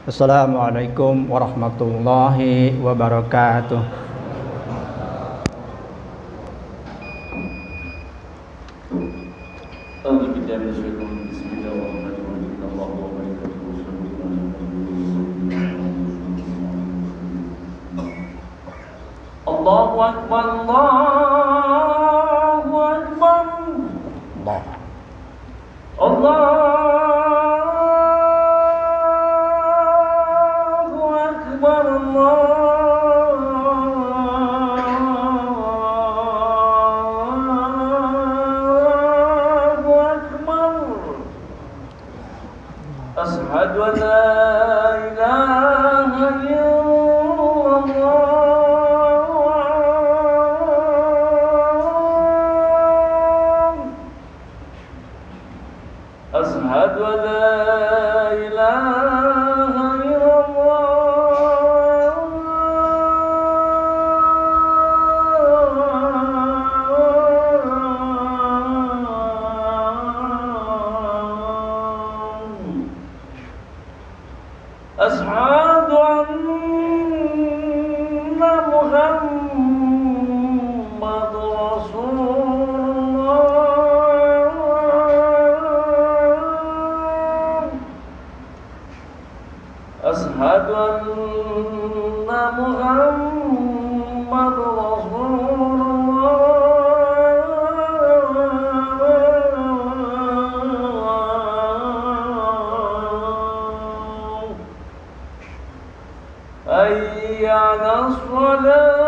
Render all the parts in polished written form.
Assalamualaikum warahmatullahi wabarakatuh. Allahu Akbar, Allahu Akbar, Allahu Akbar, Allahu Akbar. Asyhadu an la ilaha illallah. Asyhadu an la ilaha illallah. Asyhadu anna Muhammadur Rasulullah. Asyhadu anna Muhammadur Rasulullah. Hayya 'alas shalah.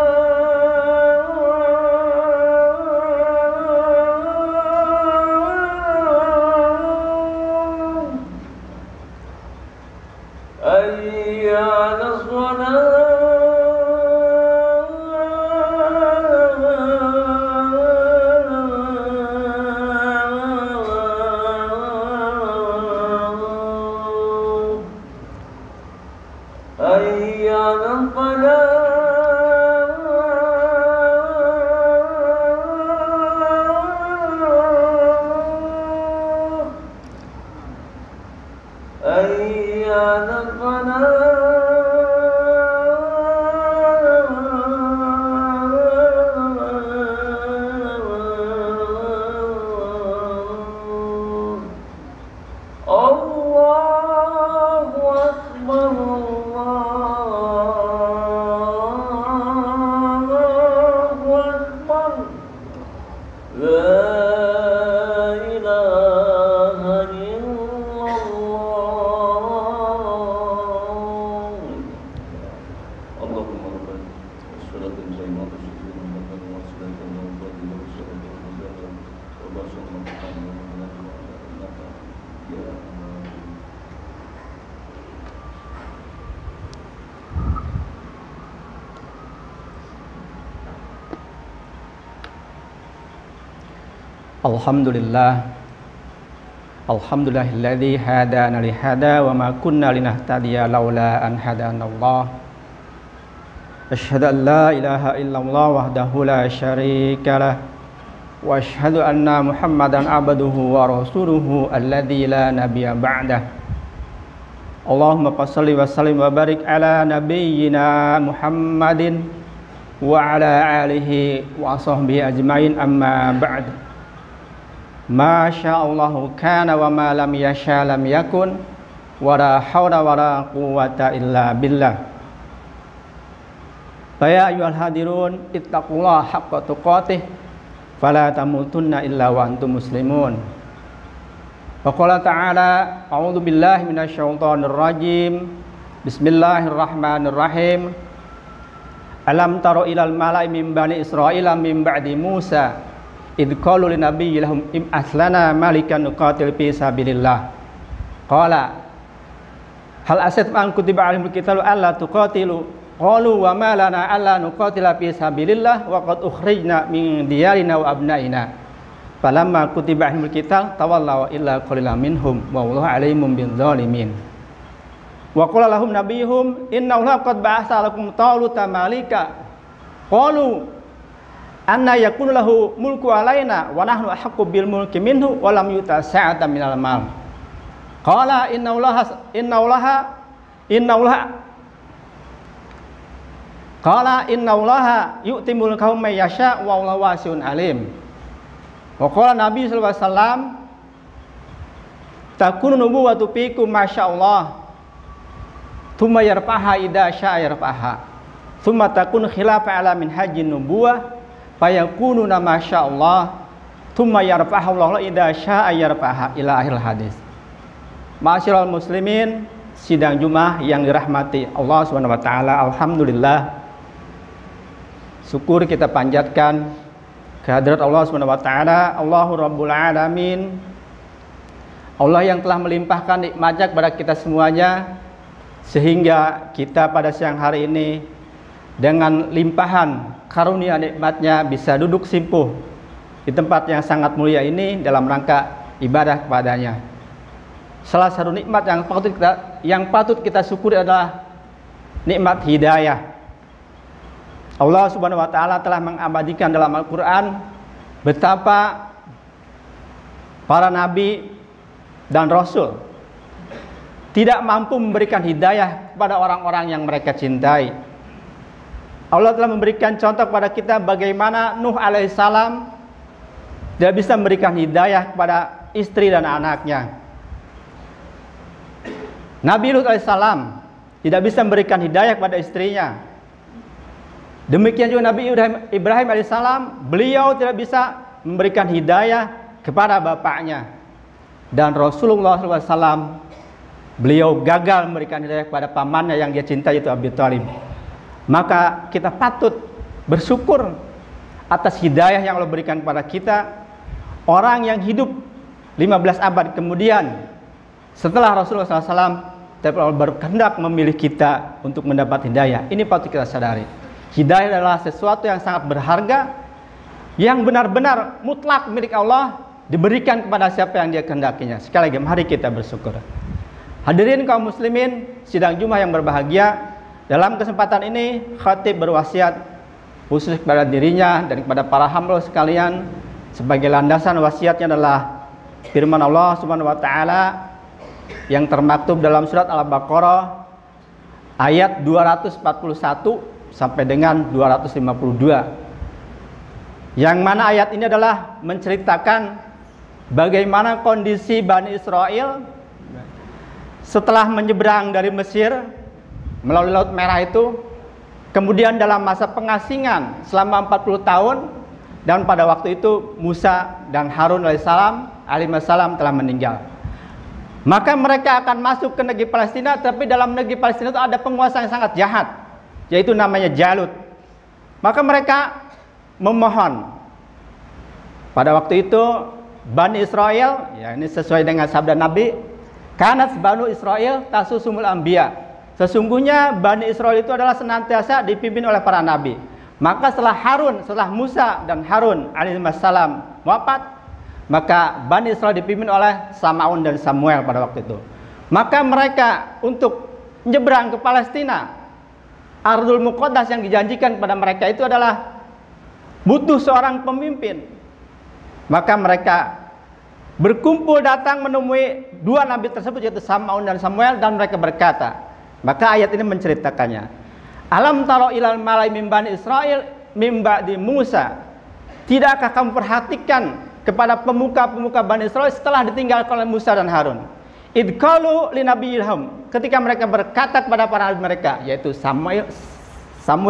Hayya 'alas shalah. Hayya 'alal falah. Hayya 'alal falah. Allahu Akbar, Allahu Akbar. La ilaha illallah. Allahumma rabbana wassalatu wassalamu ala sayyidina Muhammadin wa sallallahu alaihi wa sallam. Alhamdulillah. Alhamdulillahilladzi hadana li hada wa ma kunna linahtadiya laula an hadanallah. Asyhadu an la ilaha illallah wahdahu la syarikalah wa asyhadu anna Muhammadan abduhu wa rasuluhu alladzi la nabiyya ba'dah. Allahumma shalli wa sallim wa barik ala nabiyyina Muhammadin wa ala alihi wa sahbihi ajmain, amma ba'd. Masyaallahu kana wa ma lam yasha lam yakun wa la haula wa la quwwata illa billah. Ya ayyuhal hadirun ittaqullaha haqqa tuqatih fala tamutunna illa wa antum muslimun. Wa qala ta'ala a'udzu billahi minasyaitonir rajim. Bismillahirrahmanirrahim. Alam taro ilal mala'i min bani Israila min ba'di Musa idh qalu linabiyyi lahum ib'ats lana malikan nuqatil fi sabilillah. Qala hal asaytum an kutiba alaihimul qitalu alla tuqatilu qalu wa ma lana alla nuqatila fi sabilillah wa qad ukhrijna min diyarina wa abnaina. Falamma kutiba alaihimul qital tawallaw illa qalilan minhum wa wallahu alaihim bizzalimin. Wa qala lahum nabiyuhum inna Allaha qad ba'atha lakum taluta malika. Qalu anna yakunu lahu mulku alaina wa nahnu ahaqqu bil mulki minhu wa lam yuta sa'atan minal mal. Qala inna Allaha Innallaha yu'timul qaum may yasha wa Allahu wasi'un alim. Wa qala Nabi sallallahu alaihi wasallam takunu nubuwatu fikum masyaallah thumma yarfaha idza syaa yarfaha thumma takun khilafa ala min hajjin nubuwah fayakununa masyaallah thumma yarfaha Allah idza syaa yarfaha ila akhir hadis. Ma'asyiral muslimin, sidang Jumat yang dirahmati Allah Subhanahu wa taala, alhamdulillah syukur kita panjatkan kehadirat Allah Subhanahu wa taala, Allahu Rabbul Alamin. Allah yang telah melimpahkan nikmat-Nya kepada kita semuanya sehingga kita pada siang hari ini dengan limpahan karunia nikmat-Nya bisa duduk simpuh di tempat yang sangat mulia ini dalam rangka ibadah kepadanya. Salah satu nikmat yang patut kita syukuri adalah nikmat hidayah. Allah Subhanahu wa taala telah mengabadikan dalam Al-Qur'an betapa para nabi dan rasul tidak mampu memberikan hidayah kepada orang-orang yang mereka cintai. Allah telah memberikan contoh kepada kita bagaimana Nuh alaihissalam tidak bisa memberikan hidayah kepada istri dan anaknya. Nabi Lut alaihissalam tidak bisa memberikan hidayah kepada istrinya. Demikian juga Nabi Ibrahim alaihissalam, beliau tidak bisa memberikan hidayah kepada bapaknya. Dan Rasulullah SAW, beliau gagal memberikan hidayah kepada pamannya yang dia cintai, yaitu Abi Thalib. Maka kita patut bersyukur atas hidayah yang Allah berikan kepada kita. Orang yang hidup 15 abad kemudian setelah Rasulullah SAW, tapi Allah berkehendak memilih kita untuk mendapat hidayah. Ini patut kita sadari. Hidayah adalah sesuatu yang sangat berharga, yang benar-benar mutlak milik Allah, diberikan kepada siapa yang dia kehendakinya. Sekali lagi mari kita bersyukur. Hadirin kaum muslimin, sidang Jumat yang berbahagia, dalam kesempatan ini khatib berwasiat khusus kepada dirinya dan kepada para hamba sekalian. Sebagai landasan wasiatnya adalah firman Allah Subhanahu wa taala yang termaktub dalam surat Al-Baqarah ayat 241 sampai dengan 252. Yang mana ayat ini adalah menceritakan bagaimana kondisi Bani Israel setelah menyeberang dari Mesir melalui Laut Merah itu, kemudian dalam masa pengasingan selama 40 tahun, dan pada waktu itu Musa dan Harun alaihissalam telah meninggal. Maka mereka akan masuk ke negeri Palestina, tapi dalam negeri Palestina itu ada penguasa yang sangat jahat, yaitu namanya Jalut. Maka mereka memohon. Pada waktu itu Bani Israel, ya ini sesuai dengan sabda Nabi, kanat Banu Israel tasusumul anbiya. Sesungguhnya Bani Israel itu adalah senantiasa dipimpin oleh para nabi. Maka setelah Musa dan Harun alaihissalam wafat, maka Bani Israel dipimpin oleh Samaun dan Samuel pada waktu itu. Maka mereka untuk menyeberang ke Palestina, Ardul Muqaddas yang dijanjikan kepada mereka itu adalah butuh seorang pemimpin. Maka mereka berkumpul datang menemui dua nabi tersebut, yaitu Samaun dan Samuel, dan mereka berkata, maka ayat ini menceritakannya. Alam taro ilal malai min Bani Israel min ba'di Musa. Tidakkah kamu perhatikan kepada pemuka-pemuka Bani Israel setelah ditinggalkan oleh Musa dan Harun? Id qalu li nabiyilhum, ketika mereka berkata kepada para nabi mereka, yaitu Samuel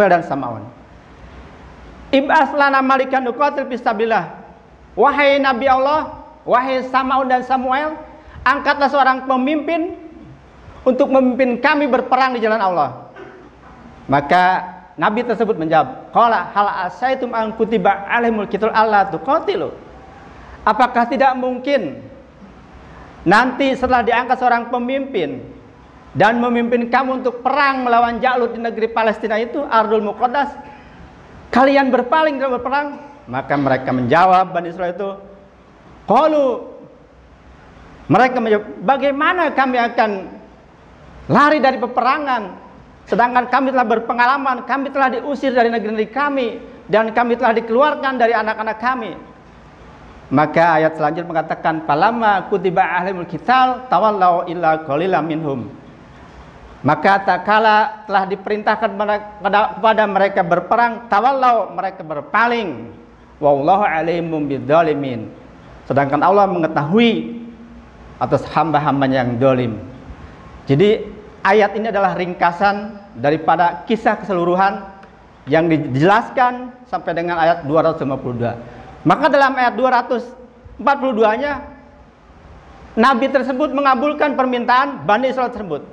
dan Samaun, ib'ats lana malikan nuqatil fisabilillah. Wahai nabi Allah, wahai Samaun dan Samuel, angkatlah seorang pemimpin untuk memimpin kami berperang di jalan Allah. Maka nabi tersebut menjawab, qala hal asaitum an kutiba alaihimul qital alla tuqatilu. Apakah tidak mungkin nanti setelah diangkat seorang pemimpin dan memimpin kamu untuk perang melawan Jalut di negeri Palestina itu, Ardul Muqaddas, kalian berpaling dan berperang? Maka mereka menjawab, Bani Israel itu, qalu, mereka menjawab, bagaimana kami akan lari dari peperangan sedangkan kami telah berpengalaman, kami telah diusir dari negeri kami, dan kami telah dikeluarkan dari anak-anak kami. Maka ayat selanjutnya mengatakan, falamma kutiba alaihimul qital tawallau illa qalilan minhum. Maka tak kala telah diperintahkan kepada mereka berperang, tawallau, mereka berpaling. Wallahu alimum bidzalimin. Sedangkan Allah mengetahui atas hamba-hambanya yang zalim. Jadi ayat ini adalah ringkasan daripada kisah keseluruhan yang dijelaskan sampai dengan ayat 252. Maka dalam ayat 242-nya Nabi tersebut mengabulkan permintaan Bani Israil tersebut.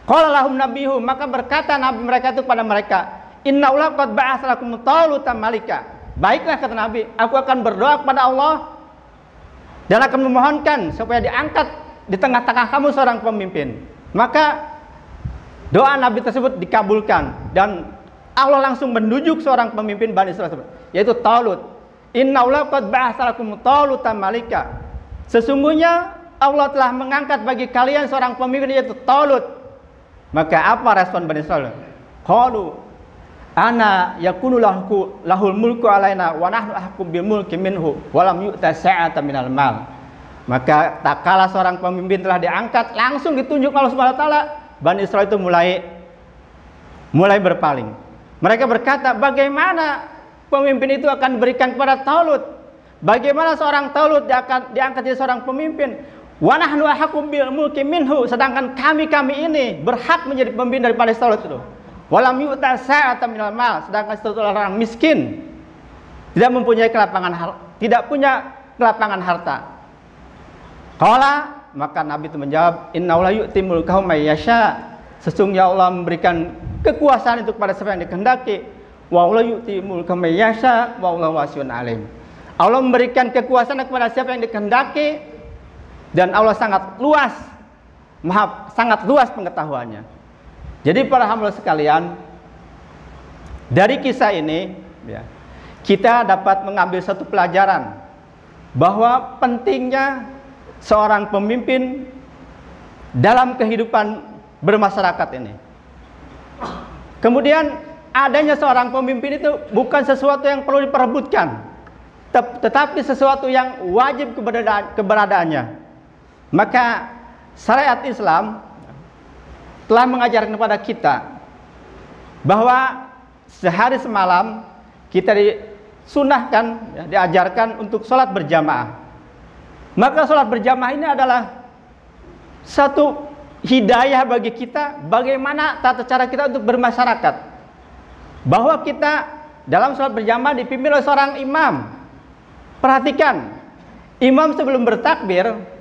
Qala lahum nabiyuhum, maka berkata Nabi mereka itu pada mereka, Inna Allah qad ba'atsa lakum taluta malika. Baiklah, kata Nabi, aku akan berdoa kepada Allah dan akan memohonkan supaya diangkat di tengah-tengah kamu seorang pemimpin. Maka doa Nabi tersebut dikabulkan dan Allah langsung menunjuk seorang pemimpin Bani Israil tersebut, yaitu Talut. Inna Allah qad ba'atsa lakum taluta malika. Sesungguhnya Allah telah mengangkat bagi kalian seorang pemimpin, yaitu Talut. Maka apa respon Bani Israil? Qalu ana yakunu lahul mulku alaina wa nahnu ahkum bil mulki minhu wa lam yu'ta sa'atan minal mal. Maka tak kala seorang pemimpin telah diangkat, langsung ditunjuk Allah Subhanahu wa taala, Bani Israil itu mulai berpaling. Mereka berkata, bagaimana pemimpin itu akan diberikan kepada Talut? Bagaimana seorang Talut diangkat jadi seorang pemimpin? Wa nahnu ahqqu bil mulki minhu, sedangkan kami ini berhak menjadi pemimpin daripada Talut itu. Walam yu'ta sa'atan minal mal, sedangkan itu orang miskin, tidak mempunyai tidak punya kelapangan harta. Qala, maka Nabi itu menjawab, innahu la yu'ti mulkahu may yasha. Sesungguhnya Allah memberikan kekuasaan itu kepada siapa yang dikehendaki. Wa la yu'ti mulkahu may yasha wa Allahu wasi'un alim. Allah memberikan kekuasaan kepada siapa yang dikehendaki dan Allah sangat luas pengetahuannya. Jadi para hamba sekalian, dari kisah ini ya, kita dapat mengambil satu pelajaran bahwa pentingnya seorang pemimpin dalam kehidupan bermasyarakat ini. Kemudian adanya seorang pemimpin itu bukan sesuatu yang perlu diperebutkan, tetapi sesuatu yang wajib keberadaannya. Maka syariat Islam telah mengajarkan kepada kita bahwa sehari semalam kita disunahkan, diajarkan untuk sholat berjamaah. Maka sholat berjamaah ini adalah satu hidayah bagi kita, bagaimana tata cara kita untuk bermasyarakat. Bahwa kita dalam sholat berjamaah dipimpin oleh seorang imam. Perhatikan, imam sebelum bertakbir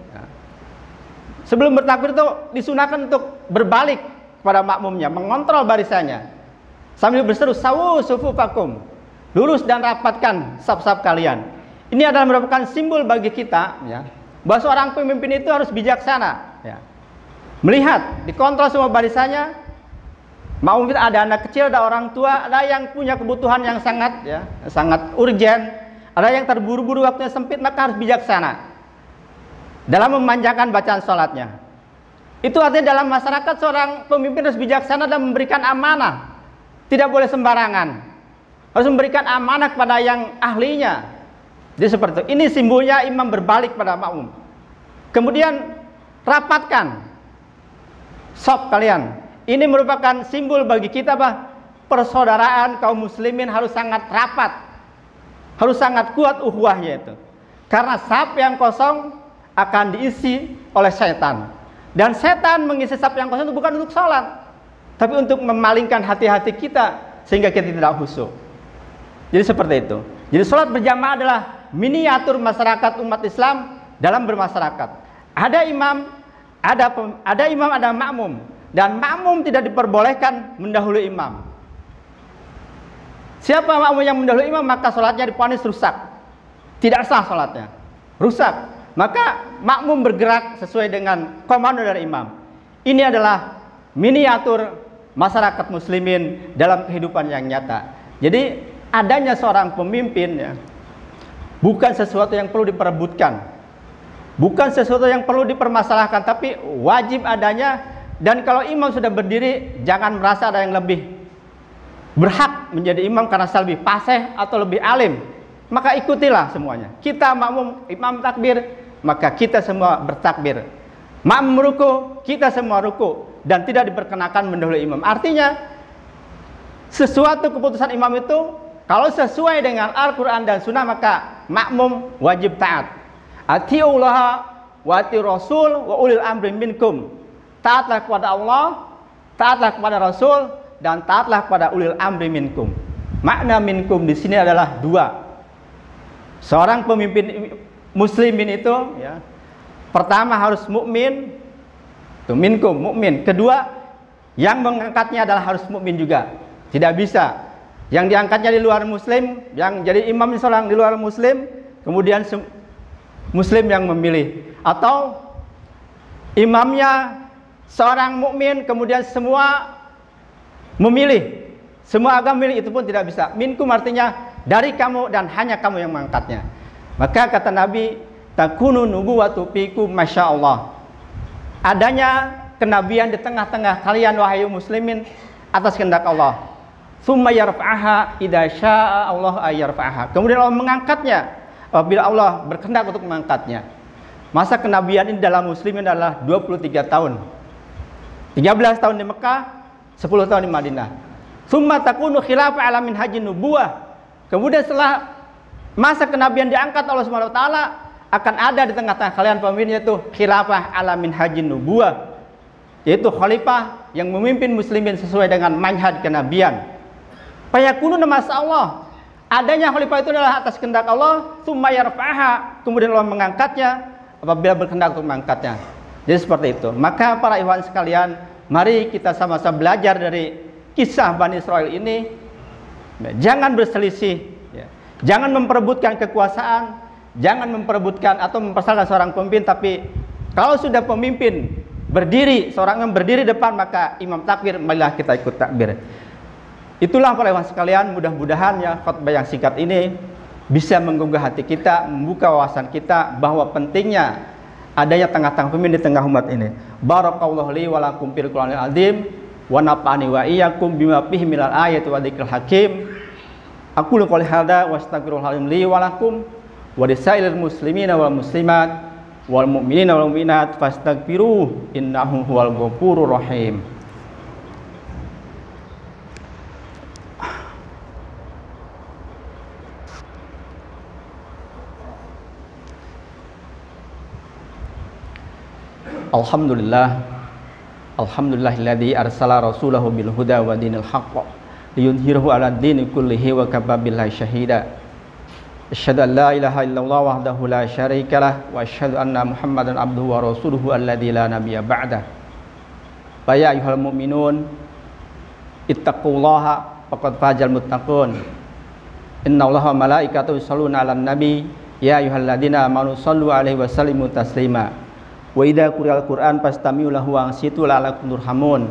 itu disunahkan untuk berbalik kepada makmumnya, mengontrol barisannya sambil berseru sawu sufufakum, lurus dan rapatkan saf-saf kalian. Ini adalah merupakan simbol bagi kita ya, bahwa seorang pemimpin itu harus bijaksana ya. Melihat, dikontrol semua barisannya. Makmum kita ada anak kecil, ada orang tua, ada yang punya kebutuhan yang sangat urgen, ada yang terburu-buru waktunya sempit, maka harus bijaksana dalam memanjangkan bacaan sholatnya. Itu artinya dalam masyarakat seorang pemimpin harus bijaksana dan memberikan amanah. Tidak boleh sembarangan. Harus memberikan amanah kepada yang ahlinya. Jadi seperti itu. Ini simbolnya imam berbalik pada makmum. Kemudian rapatkan shaf kalian. Ini merupakan simbol bagi kita persaudaraan kaum muslimin harus sangat rapat. Harus sangat kuat ukhuwahnya itu. Karena shaf yang kosong akan diisi oleh setan, dan setan mengisi saf yang kosong itu bukan untuk sholat, tapi untuk memalingkan hati-hati kita sehingga kita tidak khusyuk. Jadi seperti itu. Jadi sholat berjamaah adalah miniatur masyarakat umat Islam dalam bermasyarakat. Ada imam, ada makmum, dan makmum tidak diperbolehkan mendahului imam. Siapa makmum yang mendahului imam, maka sholatnya divonis rusak, tidak sah sholatnya, rusak. Maka makmum bergerak sesuai dengan komando dari imam. Ini adalah miniatur masyarakat muslimin dalam kehidupan yang nyata. Jadi adanya seorang pemimpin ya, bukan sesuatu yang perlu diperebutkan, bukan sesuatu yang perlu dipermasalahkan, tapi wajib adanya. Dan kalau imam sudah berdiri, jangan merasa ada yang lebih berhak menjadi imam karena lebih fasih atau lebih alim. Maka ikutilah semuanya. Kita makmum, imam takbir, maka kita semua bertakbir. Makmum ruku, kita semua ruku. dan tidak diperkenakan mendahului imam. Artinya sesuatu keputusan imam itu kalau sesuai dengan Al-Quran dan Sunnah maka makmum wajib taat. Atiullaha wa atiur rasul wa ulil amri minkum. Taatlah kepada Allah, taatlah kepada Rasul, dan taatlah kepada ulil amri minkum. Makna minkum di sini adalah dua. Seorang pemimpin muslimin itu ya, pertama harus mukmin, itu minkum, mukmin. Kedua, yang mengangkatnya adalah harus mukmin juga. Tidak bisa yang diangkatnya di luar muslim, yang jadi imam seorang di luar muslim, kemudian muslim yang memilih, atau imamnya seorang mukmin kemudian semua memilih, semua agama milih, itu pun tidak bisa. Minkum artinya dari kamu dan hanya kamu yang mengangkatnya. Maka kata Nabi, takunu nubuwatu fikum masyaallah. Adanya kenabian di tengah-tengah kalian wahai muslimin atas kehendak Allah. Tsumma yarfa'aha idza syaa'a Allah ayyarfa'aha. Kemudian Allah mengangkatnya apabila Allah berkehendak untuk mengangkatnya. Masa kenabian ini dalam muslimin adalah 23 tahun. 13 tahun di Mekah, 10 tahun di Madinah. Tsumma takunu khilafah ala minhajin nubuwah. Kemudian setelah masa kenabian diangkat Allah Subhanahu wa taala, akan ada di tengah-tengah kalian pemimpin, yaitu khilafah ala minhajin nubuwah, yaitu khalifah yang memimpin muslimin sesuai dengan manhaj kenabian. Fayakunu masa Allah, adanya khalifah itu adalah atas kehendak Allah. Tsumma yarfa'aha, kemudian Allah mengangkatnya apabila berkehendak untuk mengangkatnya. Jadi seperti itu. Maka para ikhwan sekalian, mari kita sama-sama belajar dari kisah Bani Israil ini. Jangan berselisih, ya. Jangan memperebutkan kekuasaan, jangan memperebutkan atau mempersalahkan seorang pemimpin. Tapi kalau sudah pemimpin berdiri, seorang yang berdiri depan, maka imam takbir, marilah kita ikut takbir. Itulah para ikhwan sekalian, mudah-mudahan ya khutbah yang singkat ini bisa menggugah hati kita, membuka wawasan kita bahwa pentingnya adanya tengah-tengah pemimpin di tengah umat ini. Barakallahu li wa lakum fil Qur'anil azim. Wa nafa'ani wa iyyakum bima fihi minal ayati wa dzikril hakim. Aku qouli hadza wa astaghfirullaha li wa lakum wa lisairil muslimina wal muslimat wal mu'minina wal mu'minat fastaghfiruhu innahu huwal ghafurur rahim. Alhamdulillahilladzi arsala rasulahu bil huda wa dinil haqq liyudhhirahu 'ala ad-dini kullihi wa kafa billahi syahida. Asyhadu an la ilaha illallah wahdahu la syarikalah wa asyhadu anna Muhammadan abduhu wa rasuluhu alladzi la nabiyya ba'dah. Ya ayyuhal mu'minun ittaqullaha faqad fazal muttaqun. Innallaha wa malaikatahu yusholluna 'alan nabi ya ayyuhalladzina amanu shallu 'alaihi wa sallimu taslima. Wa idza quri'al Qur'an fastami'u lahu wa ansitu la'allakum turhamun.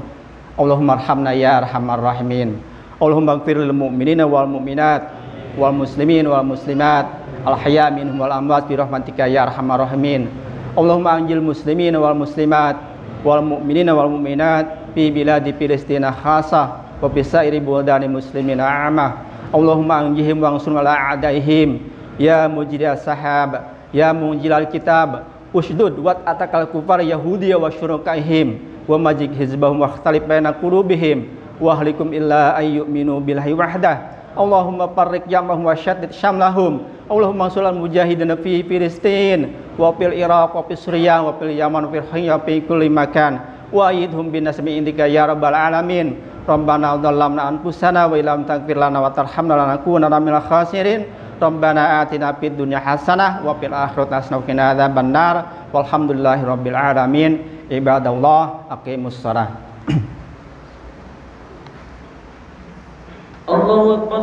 Allahumma arhamna ya arhamar rahimin. Allahumma ighfir lil mu'minina wal mu'minat wal muslimin wal muslimat al ahya minhum wal amwat bi rahmatika ya arhamar rahimin. Allahumma anjil muslimin wal muslimat wal mu'minina wal mu'minat fi biladi Filistina khassa wa fi sairi buldani muslimin 'amma. Allahumma anjihim wa ansur ala a'daihim ya mujidal sahab ya munjilal kitab usdud wat atakal kufar yahudi wa syurakaihim wa majik hizbahum wa khtalif baina qulubihim wa ahlikum illa ayyuminu billahi wahdah. Allahumma farriq jamahum wa syaddid syamlahum. Allahumma sulal mujahidin fi Filistin wa fil Iraq wa fil Suriah wa fil Yaman wa fi kulli makan wa aidhum bin nasmi indika ya rabbal alamin. Rabbana dhallamna anfusana wa illam taghfir lana wa tarhamna lanakunanna minal khasirin. Rabbana atina fid dunya hasanah wa fil akhirati hasanah wa qina adzabannar. Walhamdulillahi rabbil alamin. Ibadallah aqimus shalah. Allahu akbar.